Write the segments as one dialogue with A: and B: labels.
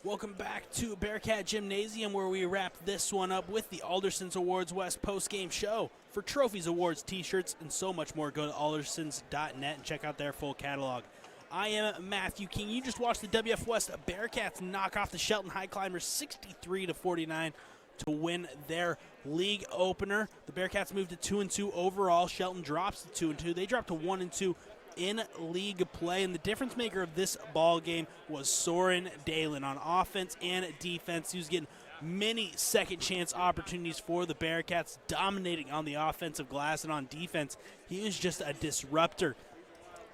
A: Welcome back to Bearcat Gymnasium, where we wrap this one up with the Aldersons Awards West post-game show. For trophies, awards, t-shirts, and so much more, go to aldersons.net and check out their full catalog. I am Matthew King. You just watched the WF West Bearcats knock off the Shelton High Climbers 63-49 to win their league opener. The Bearcats moved to 2-2 overall. Shelton drops to 2-2. They dropped to 1-2 in league play, and the difference maker of this ball game was Soren Dalen on offense and defense. He was getting many second chance opportunities for the Bearcats, dominating on the offensive glass, and on defense he was just a disruptor.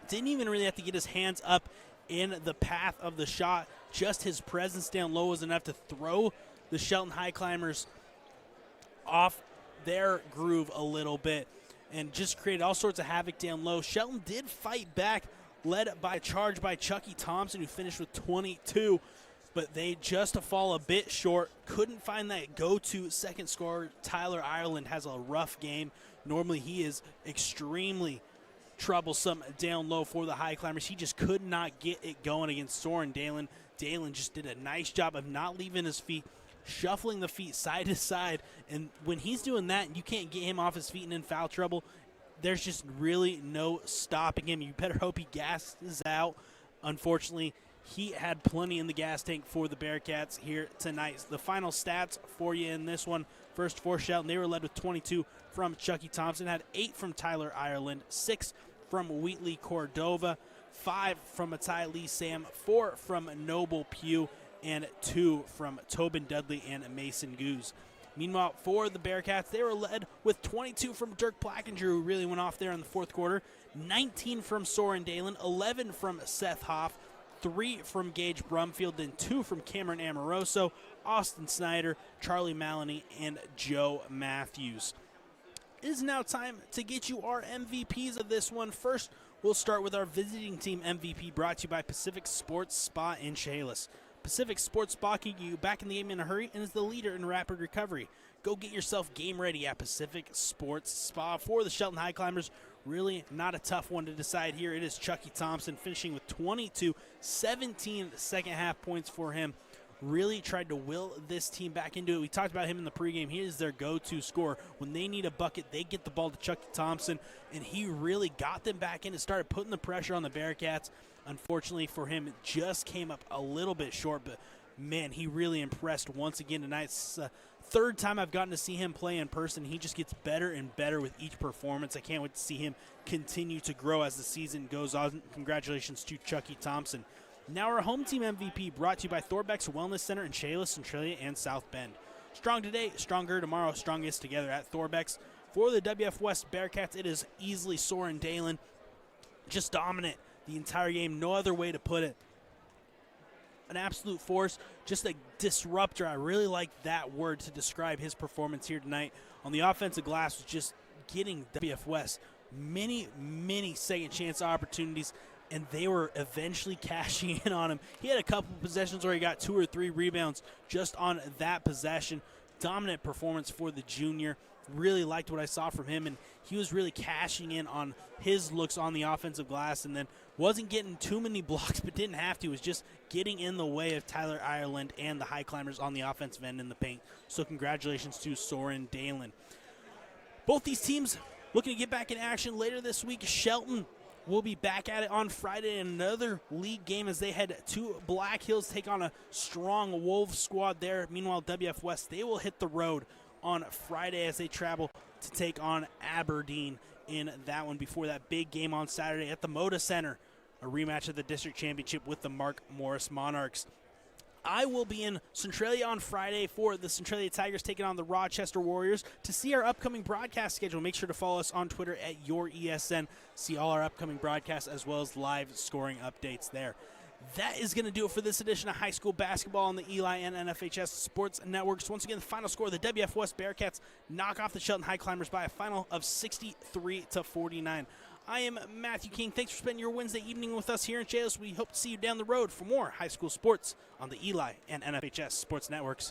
A: Didn't even really have to get his hands up in the path of the shot. Just his presence down low was enough to throw the Shelton High Climbers off their groove a little bit and just created all sorts of havoc down low. Shelton did fight back, led by a charge by Chucky Thompson, who finished with 22, but they just fall a bit short. Couldn't find that go-to second scorer. Tyler Ireland has a rough game. Normally he is extremely troublesome down low for the High Climbers. He just could not get it going against Soren Dalen. Dalen just did a nice job of not leaving his feet, shuffling the feet side to side, and when he's doing that and you can't get him off his feet and in foul trouble, there's just really no stopping him. You better hope he gasses out. Unfortunately, he had plenty in the gas tank for the Bearcats here tonight. The final stats for you in this one: first for Shelton, they were led with 22 from Chucky Thompson, had 8 from Tyler Ireland, 6 from Wheatley Cordova, 5 from Matai Lee Sam, 4 from Noble Pugh, and 2 from Tobin Dudley and Mason Goose. Meanwhile, for the Bearcats, they were led with 22 from Dirk Blackinger, who really went off there in the fourth quarter, 19 from Soren Dalen, 11 from Seth Hoff, 3 from Gage Brumfield, and 2 from Cameron Amoroso, Austin Snyder, Charlie Maloney, and Joe Matthews. It is now time to get you our MVPs of this one. First, we'll start with our visiting team MVP, brought to you by Pacific Sports Spa in Chehalis. Pacific Sports Spa can get you back in the game in a hurry and is the leader in rapid recovery. Go get yourself game ready at Pacific Sports Spa. For the Shelton High Climbers, really not a tough one to decide here. It is Chucky Thompson finishing with 22, 17 second half points for him. Really tried to will this team back into it. We talked about him in the pregame. He is their go-to scorer. When they need a bucket, they get the ball to Chucky Thompson, and he really got them back in and started putting the pressure on the Bearcats. Unfortunately for him, it just came up a little bit short, but man, he really impressed once again tonight. It's the third time I've gotten to see him play in person. He just gets better and better with each performance. I can't wait to see him continue to grow as the season goes on. Congratulations to Chucky Thompson. Now our home team MVP, brought to you by Thorbeck's Wellness Center in Chehalis, Centralia, and South Bend. Strong today, stronger tomorrow, strongest together at Thorbeck's. For the WF West Bearcats, it is easily Soren Dalen, just dominant the entire game, no other way to put it. An absolute force, just a disruptor. I really like that word to describe his performance here tonight. On the offensive glass, was just getting WF West many second chance opportunities, and they were eventually cashing in on him. He had a couple possessions where he got 2 or 3 rebounds just on that possession. Dominant performance for the junior. Really liked what I saw from him, and he was really cashing in on his looks on the offensive glass, and then wasn't getting too many blocks, but didn't have to. Was just getting in the way of Tyler Ireland and the High Climbers on the offensive end in the paint. So congratulations to Soren Dalen. Both these teams looking to get back in action later this week. Shelton will be back at it on Friday in another league game as they head to Black Hills, take on a strong Wolves squad there. Meanwhile, WF West, they will hit the road on Friday as they travel to take on Aberdeen in that one before that big game on Saturday at the Moda Center, a rematch of the district championship with the Mark Morris Monarchs. I will be in Centralia on Friday for the Centralia Tigers taking on the Rochester Warriors. To see our upcoming broadcast schedule, make sure to follow us on Twitter at YourESN. See all our upcoming broadcasts as well as live scoring updates there. That is going to do it for this edition of high school basketball on the Eli and NFHS Sports Networks. Once again, the final score, the WF West Bearcats knock off the Shelton High Climbers by a final of 63-49. I am Matthew King. Thanks for spending your Wednesday evening with us here in Chehalis. We hope to see you down the road for more high school sports on the Eli and NFHS Sports Networks.